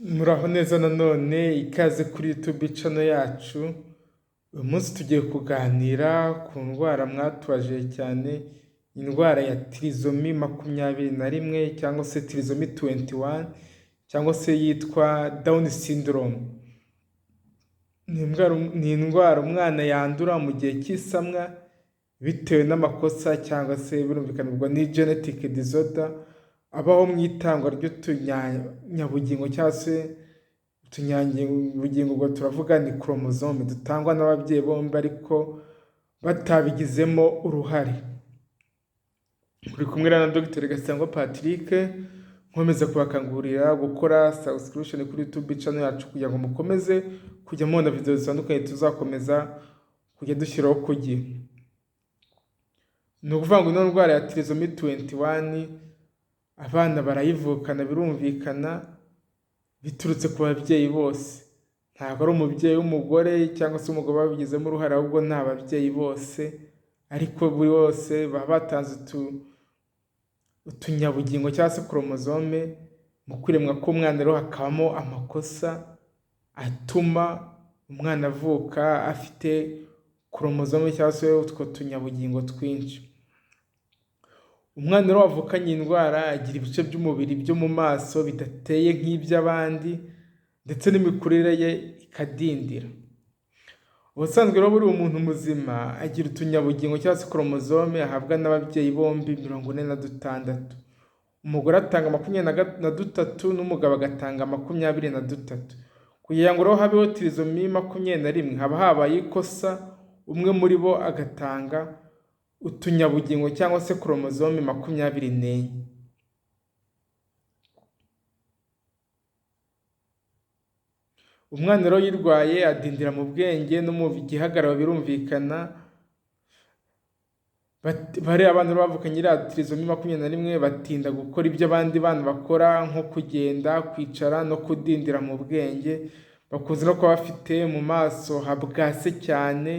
Muraho neza nanone ikaze kuri YouTube channel yacu. Uyu munsi tugiye kuganira ku ndwara mwatubaje cyane, indwara ya trisomy 21 cyangwa se trisomy 21 cyangwa se yitwa Down syndrome. Ni indwara umwana yandura mu gihe cy'isamwa bitewe n'amakosa cyangwa se birumvikanirwa ni genetic disorder abaho mu itangwa ry'utunyanyabugingo cyangwa se utunyanyabugingo, ubwo turavuga ni chromosome dutangwa n'ababyeyi bombi ariko batabigizemo uruhare. Uri kumwe na Dr. Gasangwa Patrick, nkomeza kubakangurira gukora subscription kuri YouTube channel yacu kugira ngo mukomeze kujya mubona video zitandukanye tuzakomeza kujya dushyiraho ku gihe. Ni ukuvuga ngo ino ndwara ya trisomy 21 abana barayivukana, birumvikana biturutse ku babyeyi bose. Ntabwo ari umubyeyi w'umugore cyangwa se umugabo babigizemo uruhare, ahubwo ni ababyeyi bose, ariko buri wose baba batanze utunyabugingo cyangwa se chromosome. Mu kwiremwa k'umwana rero hakabamo amakosa atuma umwana avuka afite chromosome cyangwa se utwo tunyabugingo twinshi. Umwana rero wavukanye indwara agira ibice by'umubiri byo mu maso bidateye nk'iby'abandi, ndetse n'imikurire ye ikadindira. Ubusanzwe rero buri umuntu muzima agira utunyabugingo cyangwa se chromosome ahabwa n'ababyeyi bombi 46. Umugore atanga 23 n'umugabo agatanga 23. Kugira ngo rero habeho trisomy 21 haba habaye ikosa, umwe muri bo agatanga utunyabugingo cyangwa se chromosome 24. Umwana rero yirwaye adindira mu bwenge no mu gihagararo, birumvikana. Bari abana bavukanye iriya trisomy 21 batinda gukora ibyo abandi bana bakora, nko kugenda, kwicara no kudindira mu bwenge. Bakunze no kuba bafite mu maso habwase cyane,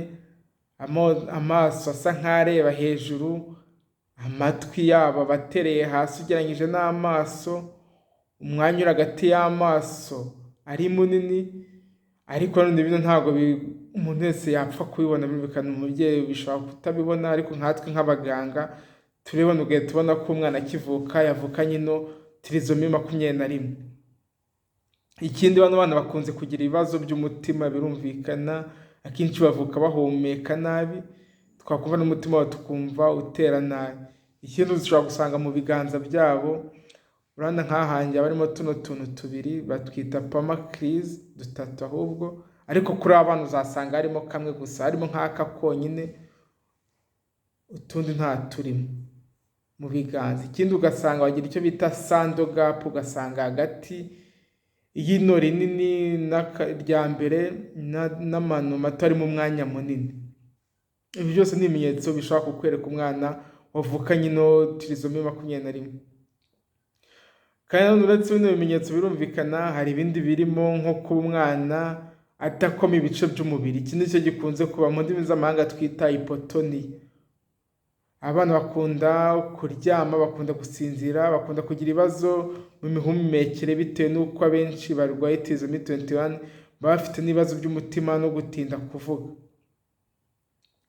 amaso asa nk'areba hejuru, amatwi yabo batereye hasi ugereranyije n'amaso, umwanya uri hagati y'amaso ari munini. Ariko none bino ntabwo umuntu wese yapfa kubibona, birumvikana umubyeyi bishobora kutabibona, ariko nkatwe nk'abaganga turibona ugahita tubona ko umwana akivuka yavukanye ino trisomy 21. Ikindi bano bana bakunze kugira ibibazo by'umutima, birumvikana. Akenshi bavuka bahumeka nabi, twakumva n'umutima wabo tukumva utera nabi. Ikindi dushobora gusanga mu biganza byabo, urabona nk'ahanjye barimo tuno tuntu tubiri batwita palmar-crise, 3 ahubwo, ariko kuri abana uzasanga harimo kamwe gusa, harimo nk'aka konyine, utundi nta turimo mu biganza. Ikindi ugasanga bagira icyo bita sando gap, ugasanga hagati y'ino rinini rya mbere n'amano mato ari mu mwanya munini. Ibi byose ni ibimenyetso bishobora kukwereka umwana wavukanye ino trisomy 21. Kandi uretse bino bimenyetso, birumvikana hari ibindi birimo nko kuba umwana adakoma ibice by'umubiri. Iki nicyo gikunze kuba mu ndimi z'amahanga twita hypotonia. Abana bakunda kuryama, bakunda gusinzira, bakunda kugira ibibazo mu mihumekere bitewe n'uko abenshi barwaye trisomy 21 baba bafite n'ibibazo by'umutima no gutinda kuvuga.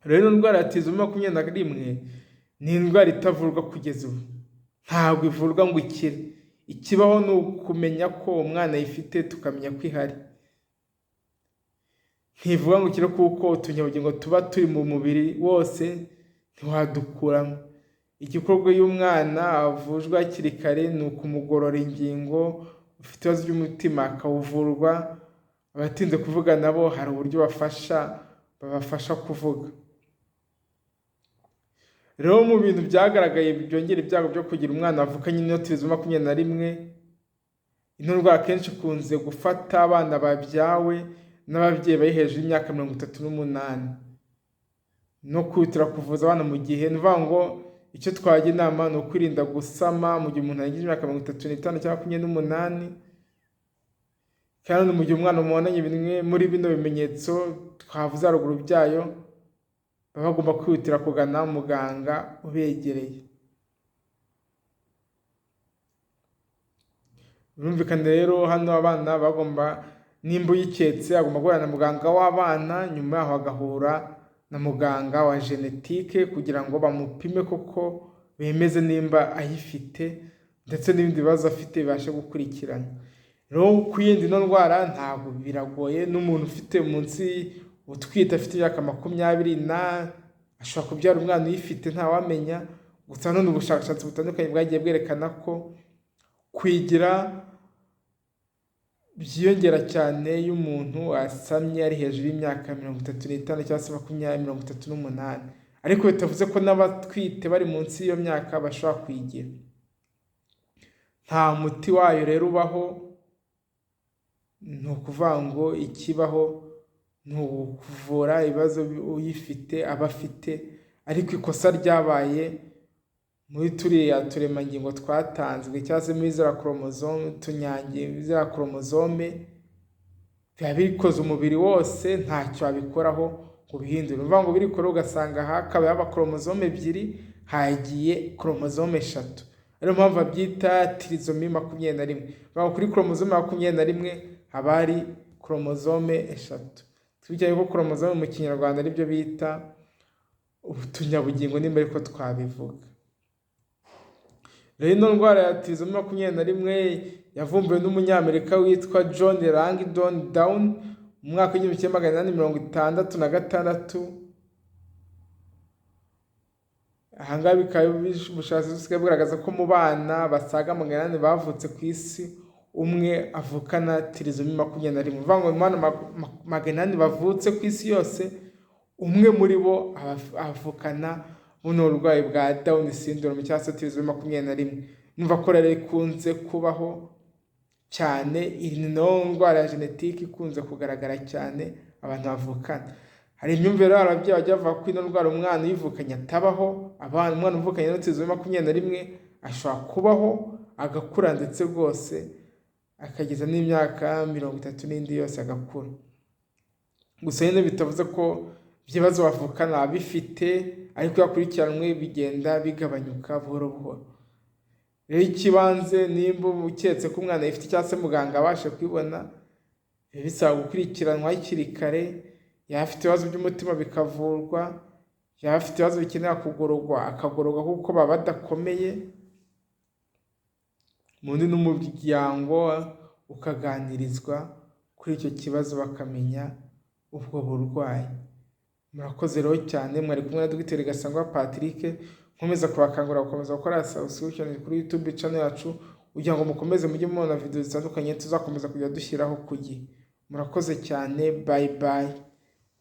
Rero indwara ya trisomy 21 ni indwara itavurwa kugeza ubu. Ntabwo ivurwa ngo ikire. Ikibaho ni ukumenya ko umwana ayifite, tukamenya ko ihari. Ntivuga ngo ikire kuko utunyabugingo tuba turi mu mubiri wose ntiwadukuramo. Igikorwa iyo umwana avujwe hakiri kare ni ukumugorora ingingo. Ufite ibibazo by'umutima akawuvurwa. Abatinze kuvuga nabo hari uburyo babafasha kuvuga. Rero mu bintu byagaragaye byongera ibyago byo kugira umwana wavukanye ino trisomy 21, ino ndwara akenshi ikunze gufata abana babyawe n'ababyeyi bari hejuru y'imyaka 38, no kwihutira kuvuza abana mu gihe. Ni ukuvuga ngo icyo twagira inama ni ukwirinda gusama mu gihe umuntu yagize imyaka 35 cyangwa 28. Kandi mu gihe umwana umubonanye bimwe muri bino bimenyetso twavuze haruguru byayo, baba bagomba kwihutira kugana muganga ubegereye. Birumvikana rero hano abana bagomba, nimba uyiketse agomba guhura na muganga w'abana, nyuma yaho agahura na muganga wa genetike kugira ngo bamupime koko bemeze nimba ayifite, ndetse n'ibindi bibazo afite bibashe gukurikirana. Rero kwirinda ino ndwara ntabwo biragoye, n'umuntu ufite munsi utwite afite imyaka 20 ashobora kubyara umwana uyifite ntawamenya. Gusa none ubushakashatsi butandukanye bwagiye bwerekana ko kwigira byiyongera cyane iyo umuntu asamye ari hejuru y'imyaka 35 cyangwa se 38, ariko bitavuze ko n'abatwite bari munsi y'iyo myaka bashobora kwigira. Nta muti wayo rero ubaho, ni ukuvuga ngo ikibaho ni ukuvura ibibazo uyifite aba afite, ariko ikosa ryabaye muri turiya turemangingo twatanzwe cyangwa se muri ziriya koromozome, utunyangingo, ziriya koromozome biba bikoze umubiri wose, ntacyo wabikoraho ngo ubihindure. Ni ukuvuga ngo birikora ugasanga hakabaye abakoromozome 2 hagiye koromozome 3, ariyo mpamvu babyita tirizomi 21. Kuri koromozome 21 haba hari koromozome 3. Tubijyanye ko koromozome mu kinyarwanda aribyo bita utunyabugingo, nimba ariko twabivuga. Rero ino ndwara ya tirizomi 21 yavumbuwe n'umunyamerika witwa John Langdon Down mu mwaka w'1866. Ahangaha bikaba ubushakashatsi bugaragaza ko mu bana basaga 800 bavutse ku isi, umwe avukana tirizomi 21. Bivuga ngo mu bana 800 bavutse ku isi yose, umwe muri bo avukana buno urwayi bwa Down syndrome cyangwa se tirizomi 21. Numva ko rero ikunze kubaho cyane, iri no ndwara ya genetike ikunze kugaragara cyane abantu bavukana. Hari imyumvire rero ababyeyi bajya bavuga ko ino ndwara umwana uyivukanye atabaho, umwana uvukanye na tirizomi 21 ashobora kubaho agakura, ndetse rwose akageza n'imyaka 30 n'indi yose agakura. Gusa nyine bitavuze ko ibibazo bavukana bifite, ariko yakurikiranwe bigenda bigabanyuka buhoro buhoro. Rero ikibanze nimba uketse ko umwana yifite cyangwa se muganga abashe kwibona, bisaba gukurikiranwa hakiri kare. Yaba afite ibibazo by'umutima bikavurwa, yaba afite ibibazo bikenera kugororwa akagororwa kuko baba badakomeye, mundi n'umuryango ukaganirizwa kuri icyo kibazo bakamenya ubwo burwayi. Murakoze rero cyane, mwari kumwe na Dr. Gasangwa Patrick. Nkomeza kubakangurira gukomeza gukora subscription kuri YouTube channel yacu kugira ngo mukomeze mujye mubona video zitandukanye tuzakomeza kujya dushyiraho ku gihe. Murakoze cyane, bye bye,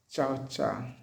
ciao ciao.